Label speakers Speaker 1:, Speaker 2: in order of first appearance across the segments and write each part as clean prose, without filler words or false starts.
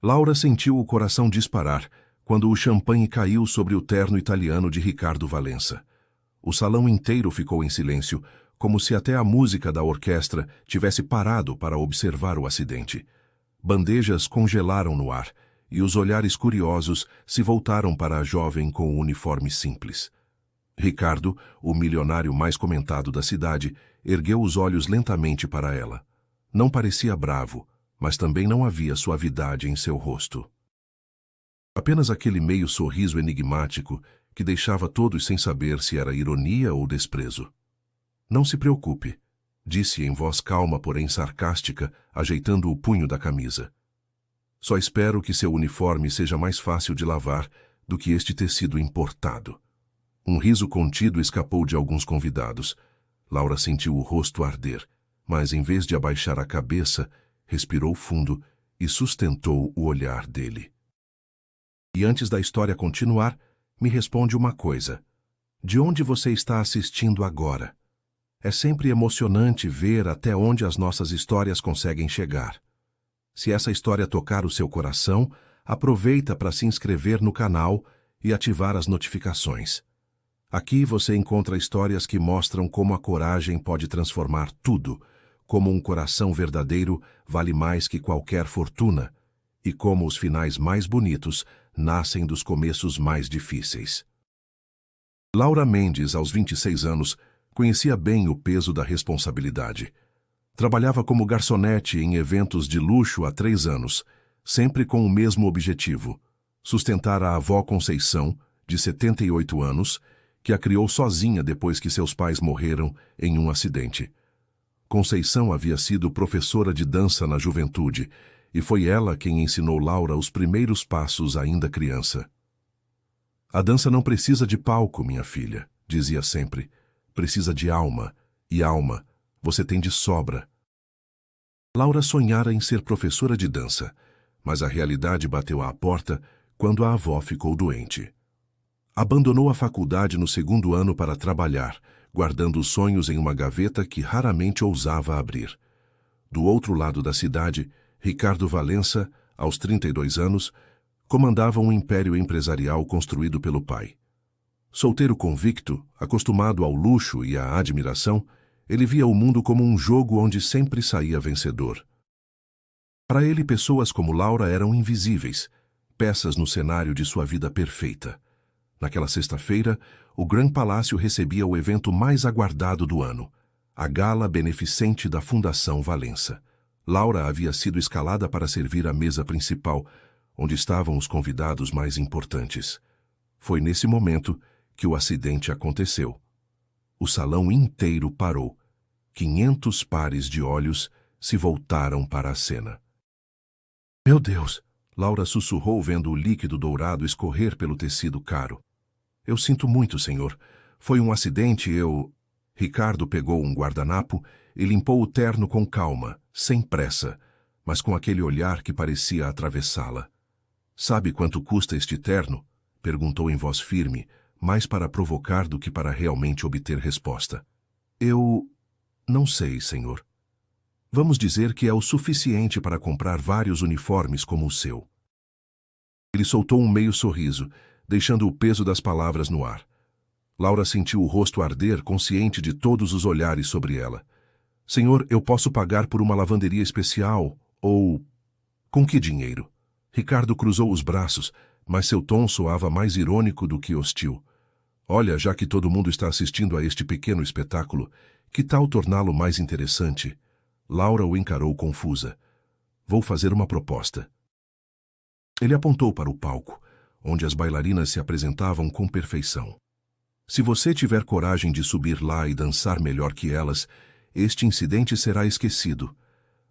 Speaker 1: Laura sentiu o coração disparar quando o champanhe caiu sobre o terno italiano de Ricardo Valença. O salão inteiro ficou em silêncio, como se até a música da orquestra tivesse parado para observar o acidente. Bandejas congelaram no ar, e os olhares curiosos se voltaram para a jovem com o uniforme simples. Ricardo, o milionário mais comentado da cidade, ergueu os olhos lentamente para ela. Não parecia bravo, mas também não havia suavidade em seu rosto. Apenas aquele meio sorriso enigmático que deixava todos sem saber se era ironia ou desprezo. "Não se preocupe", disse em voz calma, porém sarcástica, ajeitando o punho da camisa. "Só espero que seu uniforme seja mais fácil de lavar do que este tecido importado." Um riso contido escapou de alguns convidados. Laura sentiu o rosto arder, mas em vez de abaixar a cabeça, respirou fundo e sustentou o olhar dele. "E antes da história continuar, me responde uma coisa. De onde você está assistindo agora? É sempre emocionante ver até onde as nossas histórias conseguem chegar. Se essa história tocar o seu coração, aproveita para se inscrever no canal e ativar as notificações. Aqui você encontra histórias que mostram como a coragem pode transformar tudo, como um coração verdadeiro vale mais que qualquer fortuna, e como os finais mais bonitos nascem dos começos mais difíceis." Laura Mendes, aos 26 anos, conhecia bem o peso da responsabilidade. Trabalhava como garçonete em eventos de luxo há 3 anos, sempre com o mesmo objetivo: sustentar a avó Conceição, de 78 anos, que a criou sozinha depois que seus pais morreram em um acidente. Conceição havia sido professora de dança na juventude, e foi ela quem ensinou Laura os primeiros passos ainda criança. "A dança não precisa de palco, minha filha", dizia sempre. "Precisa de alma, e alma você tem de sobra." Laura sonhara em ser professora de dança, mas a realidade bateu à porta quando a avó ficou doente. Abandonou a faculdade no 2º ano para trabalhar, guardando os sonhos em uma gaveta que raramente ousava abrir. Do outro lado da cidade, Ricardo Valença, aos 32 anos, comandava um império empresarial construído pelo pai. Solteiro convicto, acostumado ao luxo e à admiração, ele via o mundo como um jogo onde sempre saía vencedor. Para ele, pessoas como Laura eram invisíveis, peças no cenário de sua vida perfeita. Naquela sexta-feira, o Grand Palácio recebia o evento mais aguardado do ano, a gala beneficente da Fundação Valença. Laura havia sido escalada para servir à mesa principal, onde estavam os convidados mais importantes. Foi nesse momento que o acidente aconteceu. O salão inteiro parou. 500 pares de olhos se voltaram para a cena. "Meu Deus!" Laura sussurrou vendo o líquido dourado escorrer pelo tecido caro. "Eu sinto muito, senhor. Foi um acidente, eu..." Ricardo pegou um guardanapo e limpou o terno com calma, sem pressa, mas com aquele olhar que parecia atravessá-la. "Sabe quanto custa este terno?" perguntou em voz firme, mais para provocar do que para realmente obter resposta. "Eu... não sei, senhor. Vamos dizer que é o suficiente para comprar vários uniformes como o seu." Ele soltou um meio sorriso, deixando o peso das palavras no ar. Laura sentiu o rosto arder, consciente de todos os olhares sobre ela. "Senhor, eu posso pagar por uma lavanderia especial, ou... com que dinheiro?" Ricardo cruzou os braços, mas seu tom soava mais irônico do que hostil. "Olha, já que todo mundo está assistindo a este pequeno espetáculo, que tal torná-lo mais interessante?" Laura o encarou confusa. "Vou fazer uma proposta." Ele apontou para o palco, onde as bailarinas se apresentavam com perfeição. "Se você tiver coragem de subir lá e dançar melhor que elas, este incidente será esquecido.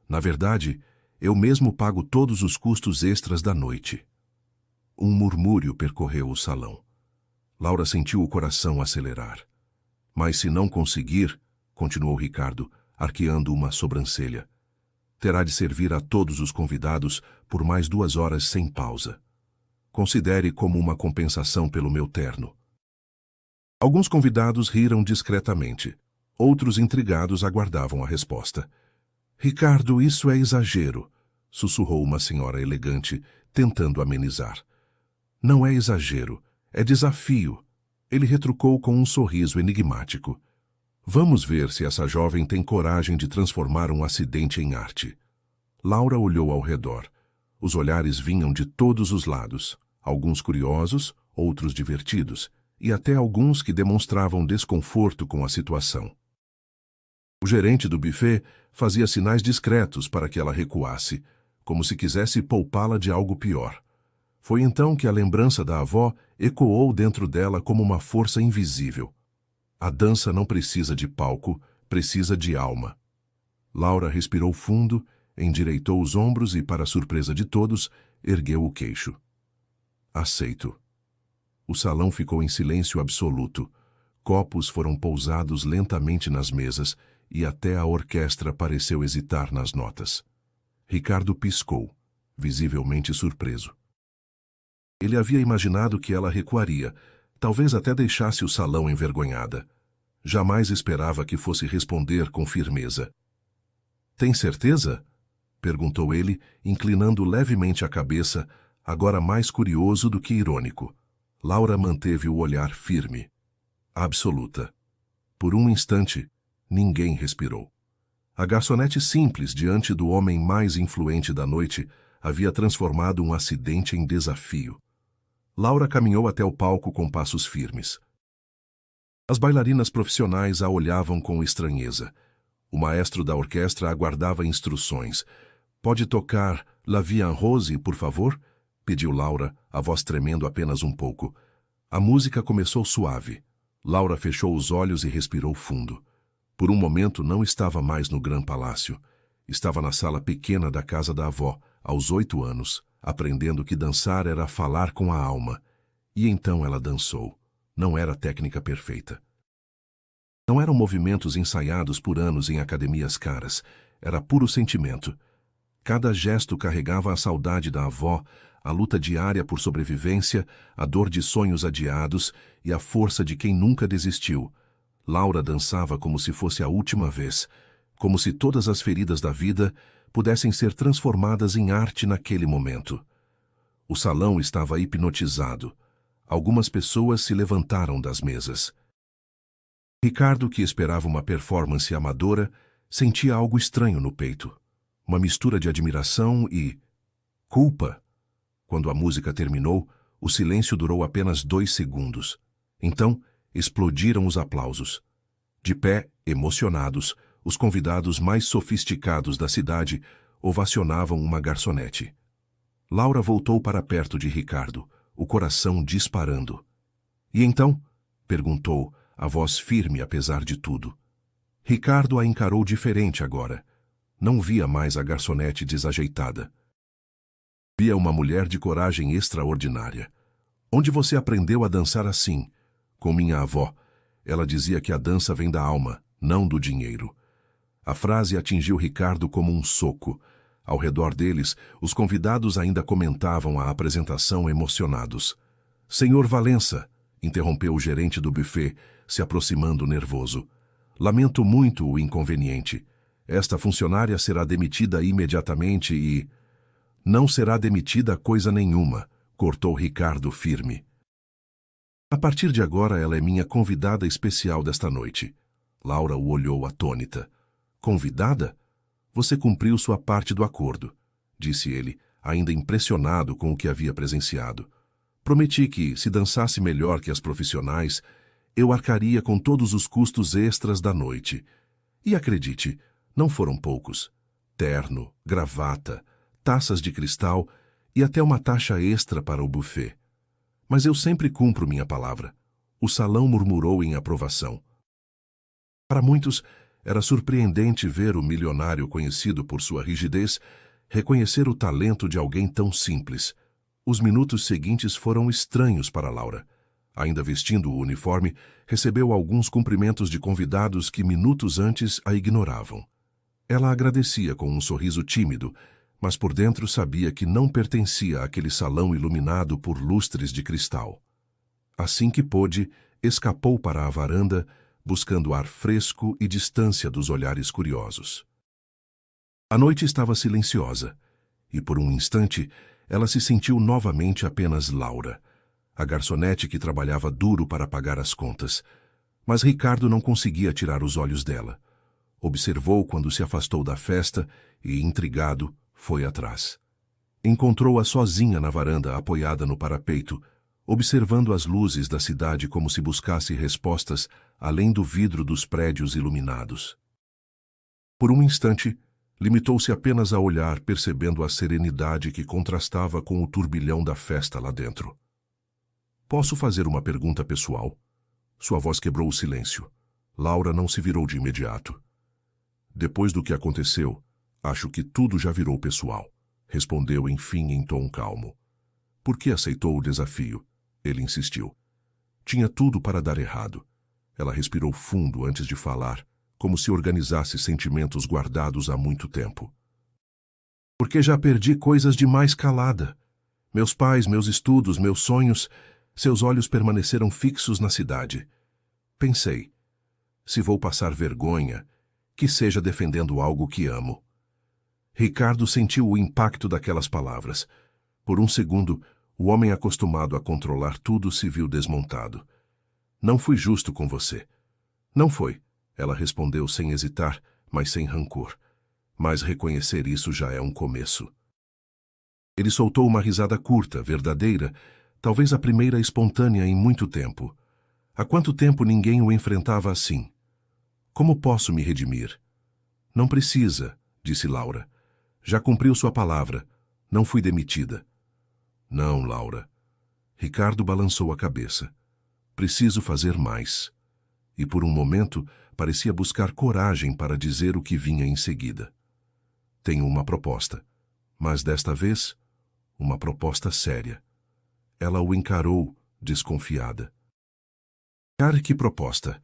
Speaker 1: Na verdade, eu mesmo pago todos os custos extras da noite." Um murmúrio percorreu o salão. Laura sentiu o coração acelerar. "Mas se não conseguir", continuou Ricardo, arqueando uma sobrancelha, "terá de servir a todos os convidados por mais 2 horas sem pausa. Considere como uma compensação pelo meu terno." Alguns convidados riram discretamente. Outros intrigados aguardavam a resposta. "Ricardo, isso é exagero", sussurrou uma senhora elegante, tentando amenizar. Não é exagero, é desafio. Ele retrucou com um sorriso enigmático. Vamos ver se essa jovem tem coragem de transformar um acidente em arte. Laura olhou ao redor. Os olhares vinham de todos os lados, alguns curiosos, outros divertidos, e até alguns que demonstravam desconforto com a situação. O gerente do buffet fazia sinais discretos para que ela recuasse, como se quisesse poupá-la de algo pior. Foi então que a lembrança da avó ecoou dentro dela como uma força invisível. A dança não precisa de palco, precisa de alma. Laura respirou fundo, endireitou os ombros e, para surpresa de todos, ergueu o queixo. Aceito. O salão ficou em silêncio absoluto. Copos foram pousados lentamente nas mesas e até a orquestra pareceu hesitar nas notas. Ricardo piscou, visivelmente surpreso. Ele havia imaginado que ela recuaria, talvez até deixasse o salão envergonhada. Jamais esperava que fosse responder com firmeza. Tem certeza? Perguntou ele, inclinando levemente a cabeça, agora mais curioso do que irônico. Laura manteve o olhar firme. Absoluta. Por um instante, ninguém respirou. A garçonete simples diante do homem mais influente da noite havia transformado um acidente em desafio. Laura caminhou até o palco com passos firmes. As bailarinas profissionais a olhavam com estranheza. O maestro da orquestra aguardava instruções. Pode tocar La Vie en Rose, por favor? Pediu Laura, a voz tremendo apenas um pouco. A música começou suave. Laura fechou os olhos e respirou fundo. Por um momento não estava mais no Gran Palácio. Estava na sala pequena da casa da avó, aos 8 anos, aprendendo que dançar era falar com a alma. E então ela dançou. Não era técnica perfeita. Não eram movimentos ensaiados por anos em academias caras. Era puro sentimento. Cada gesto carregava a saudade da avó, a luta diária por sobrevivência, a dor de sonhos adiados e a força de quem nunca desistiu. Laura dançava como se fosse a última vez, como se todas as feridas da vida pudessem ser transformadas em arte naquele momento. O salão estava hipnotizado. Algumas pessoas se levantaram das mesas. Ricardo, que esperava uma performance amadora, sentia algo estranho no peito. Uma mistura de admiração e culpa. Quando a música terminou, o silêncio durou apenas 2 segundos. Então, explodiram os aplausos. De pé, emocionados, os convidados mais sofisticados da cidade ovacionavam uma garçonete. Laura voltou para perto de Ricardo, o coração disparando. E então? Perguntou, a voz firme apesar de tudo. Ricardo a encarou diferente agora. Não via mais a garçonete desajeitada. Via uma mulher de coragem extraordinária. Onde você aprendeu a dançar assim? Com minha avó. Ela dizia que a dança vem da alma, não do dinheiro. A frase atingiu Ricardo como um soco. Ao redor deles, os convidados ainda comentavam a apresentação emocionados. Senhor Valença, interrompeu o gerente do buffet, se aproximando nervoso. Lamento muito o inconveniente. Esta funcionária será demitida imediatamente e... Não será demitida coisa nenhuma, cortou Ricardo firme. A partir de agora ela é minha convidada especial desta noite. Laura o olhou atônita. Convidada? Você cumpriu sua parte do acordo, disse ele, ainda impressionado com o que havia presenciado. Prometi que, se dançasse melhor que as profissionais, eu arcaria com todos os custos extras da noite. E acredite, não foram poucos. Terno, gravata, taças de cristal e até uma taxa extra para o buffet. Mas eu sempre cumpro minha palavra. O salão murmurou em aprovação. Para muitos, era surpreendente ver o milionário conhecido por sua rigidez reconhecer o talento de alguém tão simples. Os minutos seguintes foram estranhos para Laura. Ainda vestindo o uniforme, recebeu alguns cumprimentos de convidados que minutos antes a ignoravam. Ela agradecia com um sorriso tímido, mas por dentro sabia que não pertencia àquele salão iluminado por lustres de cristal. Assim que pôde, escapou para a varanda, buscando ar fresco e distância dos olhares curiosos. A noite estava silenciosa, e por um instante ela se sentiu novamente apenas Laura, a garçonete que trabalhava duro para pagar as contas. Mas Ricardo não conseguia tirar os olhos dela. Observou quando se afastou da festa e, intrigado, foi atrás. Encontrou-a sozinha na varanda, apoiada no parapeito, observando as luzes da cidade como se buscasse respostas além do vidro dos prédios iluminados. Por um instante, limitou-se apenas a olhar, percebendo a serenidade que contrastava com o turbilhão da festa lá dentro. Posso fazer uma pergunta pessoal? Sua voz quebrou o silêncio. Laura não se virou de imediato. Depois do que aconteceu, acho que tudo já virou pessoal, respondeu enfim em tom calmo. Por que aceitou o desafio? Ele insistiu. Tinha tudo para dar errado. Ela respirou fundo antes de falar, como se organizasse sentimentos guardados há muito tempo. Porque já perdi coisas demais calada. Meus pais, meus estudos, meus sonhos. Seus olhos permaneceram fixos na cidade. Pensei, se vou passar vergonha, que seja defendendo algo que amo. Ricardo sentiu o impacto daquelas palavras. Por um segundo, o homem acostumado a controlar tudo se viu desmontado. Não fui justo com você. Não foi, ela respondeu sem hesitar, mas sem rancor. Mas reconhecer isso já é um começo. Ele soltou uma risada curta, verdadeira, talvez a primeira espontânea em muito tempo. Há quanto tempo ninguém o enfrentava assim? Como posso me redimir? Não precisa, disse Laura. Já cumpriu sua palavra. Não fui demitida. Não, Laura. Ricardo balançou a cabeça. Preciso fazer mais. E por um momento parecia buscar coragem para dizer o que vinha em seguida. Tenho uma proposta. Mas desta vez, uma proposta séria. Ela o encarou, desconfiada. Cara, que proposta!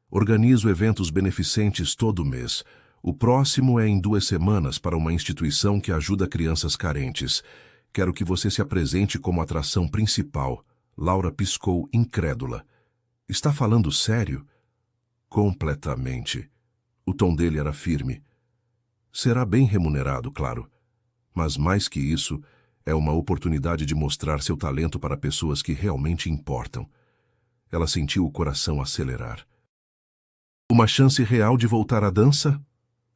Speaker 1: Organizo eventos beneficentes todo mês. O próximo é em 2 semanas para uma instituição que ajuda crianças carentes. Quero que você se apresente como atração principal. Laura piscou, incrédula. Está falando sério? Completamente. O tom dele era firme. Será bem remunerado, claro. Mas mais que isso, é uma oportunidade de mostrar seu talento para pessoas que realmente importam. Ela sentiu o coração acelerar. Uma chance real de voltar à dança?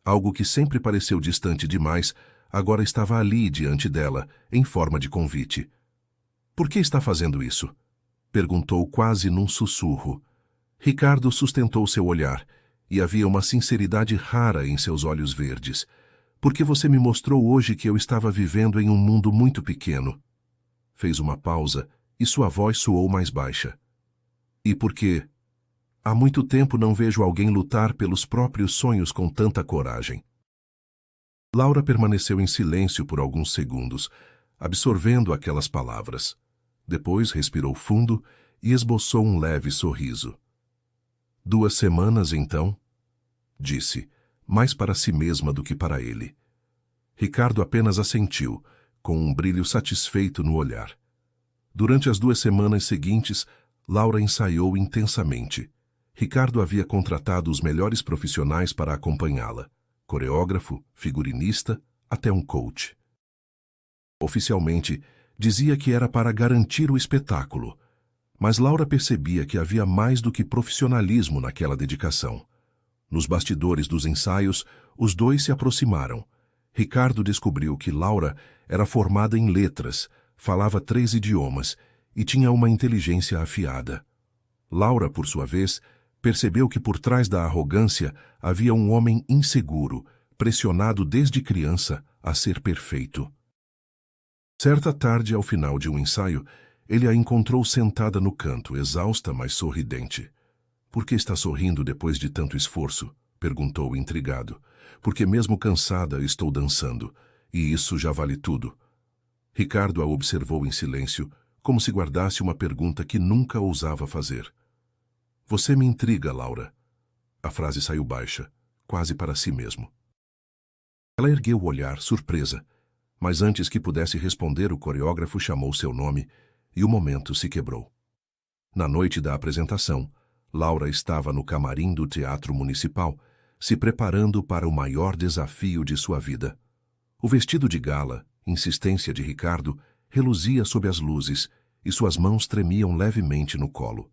Speaker 1: Algo que sempre pareceu distante demais, agora estava ali diante dela, em forma de convite. Por que está fazendo isso? Perguntou quase num sussurro. Ricardo sustentou seu olhar, e havia uma sinceridade rara em seus olhos verdes. Porque você me mostrou hoje que eu estava vivendo em um mundo muito pequeno. Fez uma pausa e sua voz soou mais baixa. E por quê? Há muito tempo não vejo alguém lutar pelos próprios sonhos com tanta coragem. Laura permaneceu em silêncio por alguns segundos, absorvendo aquelas palavras. Depois respirou fundo e esboçou um leve sorriso. 2 semanas, então? Disse, mais para si mesma do que para ele. Ricardo apenas assentiu, com um brilho satisfeito no olhar. Durante as 2 semanas seguintes, Laura ensaiou intensamente. Ricardo havia contratado os melhores profissionais para acompanhá-la. Coreógrafo, figurinista, até um coach. Oficialmente, dizia que era para garantir o espetáculo, mas Laura percebia que havia mais do que profissionalismo naquela dedicação. Nos bastidores dos ensaios, os dois se aproximaram. Ricardo descobriu que Laura era formada em letras, falava 3 idiomas e tinha uma inteligência afiada. Laura, por sua vez, percebeu que por trás da arrogância havia um homem inseguro, pressionado desde criança a ser perfeito. Certa tarde, ao final de um ensaio, ele a encontrou sentada no canto, exausta, mas sorridente. — Por que está sorrindo depois de tanto esforço? Perguntou intrigado. — Porque mesmo cansada estou dançando, e isso já vale tudo. Ricardo a observou em silêncio, como se guardasse uma pergunta que nunca ousava fazer. — Você me intriga, Laura. A frase saiu baixa, quase para si mesmo. Ela ergueu o olhar, surpresa, mas antes que pudesse responder, o coreógrafo chamou seu nome e o momento se quebrou. Na noite da apresentação, Laura estava no camarim do Teatro Municipal, se preparando para o maior desafio de sua vida. O vestido de gala, insistência de Ricardo, reluzia sob as luzes e suas mãos tremiam levemente no colo.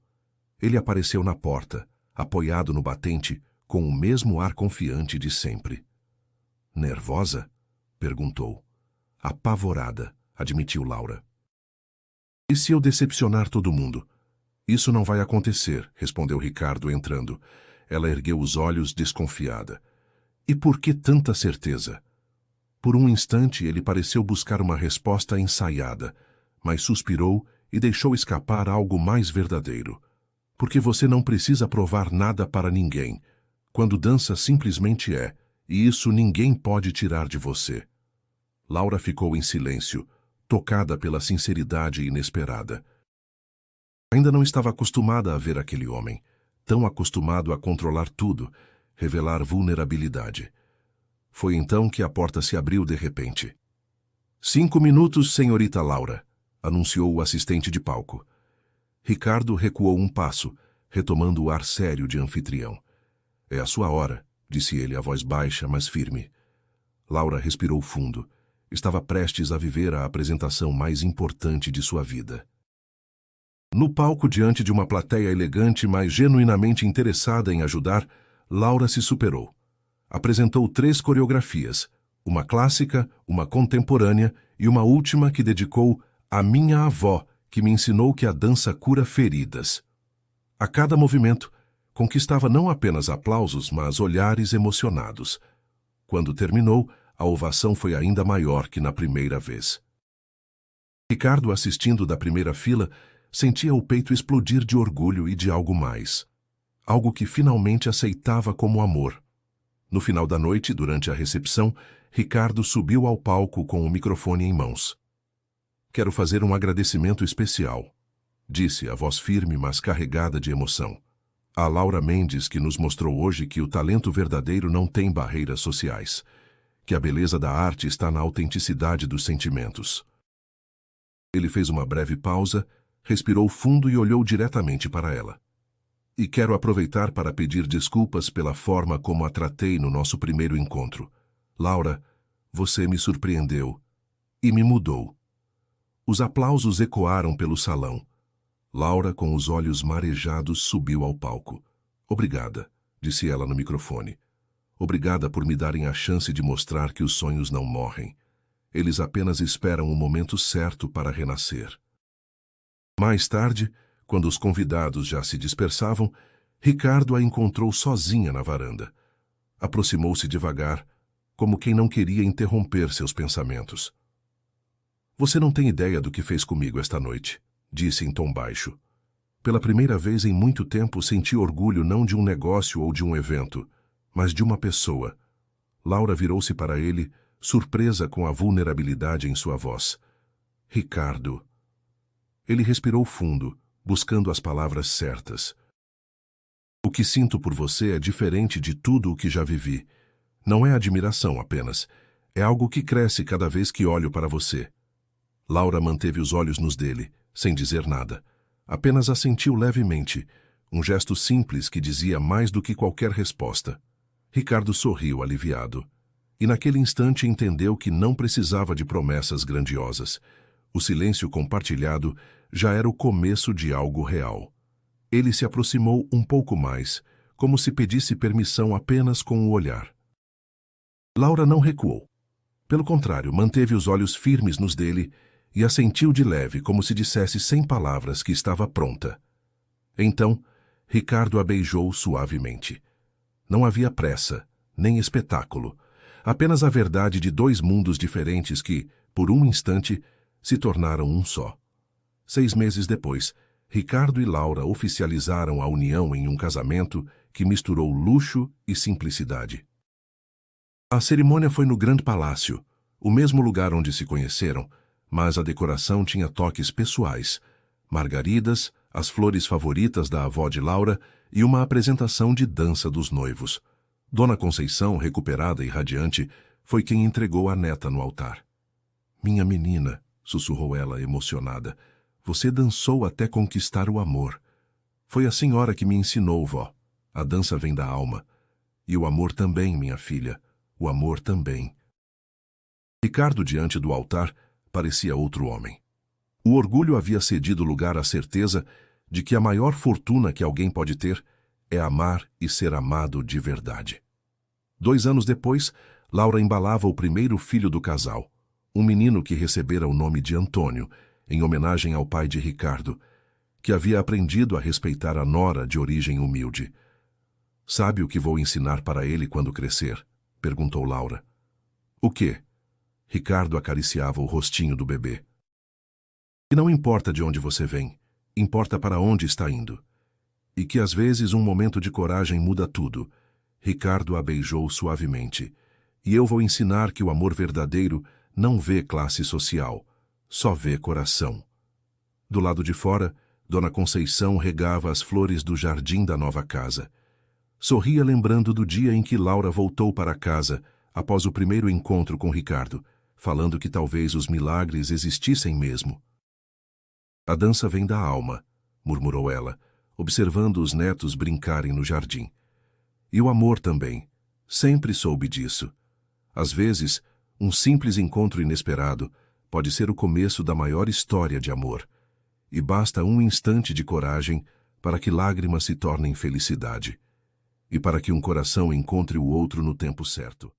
Speaker 1: Ele apareceu na porta, apoiado no batente, com o mesmo ar confiante de sempre. Nervosa? Perguntou. Apavorada, admitiu Laura. E se eu decepcionar todo mundo? Isso não vai acontecer, respondeu Ricardo entrando. Ela ergueu os olhos desconfiada. E por que tanta certeza? Por um instante ele pareceu buscar uma resposta ensaiada, mas suspirou e deixou escapar algo mais verdadeiro. Porque você não precisa provar nada para ninguém. Quando dança simplesmente é, e isso ninguém pode tirar de você. Laura ficou em silêncio, tocada pela sinceridade inesperada. Ainda não estava acostumada a ver aquele homem, tão acostumado a controlar tudo, revelar vulnerabilidade. Foi então que a porta se abriu de repente. 5 minutos, senhorita Laura, anunciou o assistente de palco. Ricardo recuou um passo, retomando o ar sério de anfitrião. É a sua hora, disse ele, a voz baixa, mas firme. Laura respirou fundo. Estava prestes a viver a apresentação mais importante de sua vida. No palco, diante de uma plateia elegante, mas genuinamente interessada em ajudar, Laura se superou. Apresentou 3 coreografias, uma clássica, uma contemporânea e uma última que dedicou à minha avó, que me ensinou que a dança cura feridas. A cada movimento, conquistava não apenas aplausos, mas olhares emocionados. Quando terminou, a ovação foi ainda maior que na primeira vez. Ricardo, assistindo da primeira fila, sentia o peito explodir de orgulho e de algo mais. Algo que finalmente aceitava como amor. No final da noite, durante a recepção, Ricardo subiu ao palco com o microfone em mãos. Quero fazer um agradecimento especial, disse, a voz firme, mas carregada de emoção. A Laura Mendes, que nos mostrou hoje que o talento verdadeiro não tem barreiras sociais, que a beleza da arte está na autenticidade dos sentimentos. Ele fez uma breve pausa, respirou fundo e olhou diretamente para ela. E quero aproveitar para pedir desculpas pela forma como a tratei no nosso primeiro encontro. Laura, você me surpreendeu e me mudou. Os aplausos ecoaram pelo salão. Laura, com os olhos marejados, subiu ao palco. Obrigada, disse ela no microfone. Obrigada por me darem a chance de mostrar que os sonhos não morrem. Eles apenas esperam o momento certo para renascer. Mais tarde, quando os convidados já se dispersavam, Ricardo a encontrou sozinha na varanda. Aproximou-se devagar, como quem não queria interromper seus pensamentos. Você não tem ideia do que fez comigo esta noite, disse em tom baixo. Pela primeira vez em muito tempo senti orgulho não de um negócio ou de um evento, mas de uma pessoa. Laura virou-se para ele, surpresa com a vulnerabilidade em sua voz. Ricardo. Ele respirou fundo, buscando as palavras certas. O que sinto por você é diferente de tudo o que já vivi. Não é admiração apenas. É algo que cresce cada vez que olho para você. Laura manteve os olhos nos dele, sem dizer nada. Apenas assentiu levemente, um gesto simples que dizia mais do que qualquer resposta. Ricardo sorriu aliviado. E naquele instante entendeu que não precisava de promessas grandiosas. O silêncio compartilhado já era o começo de algo real. Ele se aproximou um pouco mais, como se pedisse permissão apenas com o olhar. Laura não recuou. Pelo contrário, manteve os olhos firmes nos dele e assentiu de leve, como se dissesse sem palavras que estava pronta. Então, Ricardo a beijou suavemente. Não havia pressa, nem espetáculo, apenas a verdade de 2 mundos diferentes que, por um instante, se tornaram um só. 6 meses depois, Ricardo e Laura oficializaram a união em um casamento que misturou luxo e simplicidade. A cerimônia foi no Grande Palácio, o mesmo lugar onde se conheceram, mas a decoração tinha toques pessoais, margaridas, as flores favoritas da avó de Laura e uma apresentação de dança dos noivos. Dona Conceição, recuperada e radiante, foi quem entregou a neta no altar. Minha menina, sussurrou ela emocionada, você dançou até conquistar o amor. Foi a senhora que me ensinou, vó. A dança vem da alma. E o amor também, minha filha. O amor também. Ricardo, diante do altar, parecia outro homem. O orgulho havia cedido lugar à certeza de que a maior fortuna que alguém pode ter é amar e ser amado de verdade. 2 anos depois, Laura embalava o primeiro filho do casal, um menino que recebera o nome de Antônio, em homenagem ao pai de Ricardo, que havia aprendido a respeitar a nora de origem humilde. "Sabe o que vou ensinar para ele quando crescer?" perguntou Laura. "O quê?" Ricardo acariciava o rostinho do bebê. "Que não importa de onde você vem, importa para onde está indo. E que às vezes um momento de coragem muda tudo." Ricardo a beijou suavemente. "E eu vou ensinar que o amor verdadeiro não vê classe social, só vê coração." Do lado de fora, Dona Conceição regava as flores do jardim da nova casa. Sorria lembrando do dia em que Laura voltou para casa, após o primeiro encontro com Ricardo, falando que talvez os milagres existissem mesmo. "A dança vem da alma", murmurou ela, observando os netos brincarem no jardim. "E o amor também. Sempre soube disso. Às vezes, um simples encontro inesperado pode ser o começo da maior história de amor. E basta um instante de coragem para que lágrimas se tornem felicidade. E para que um coração encontre o outro no tempo certo."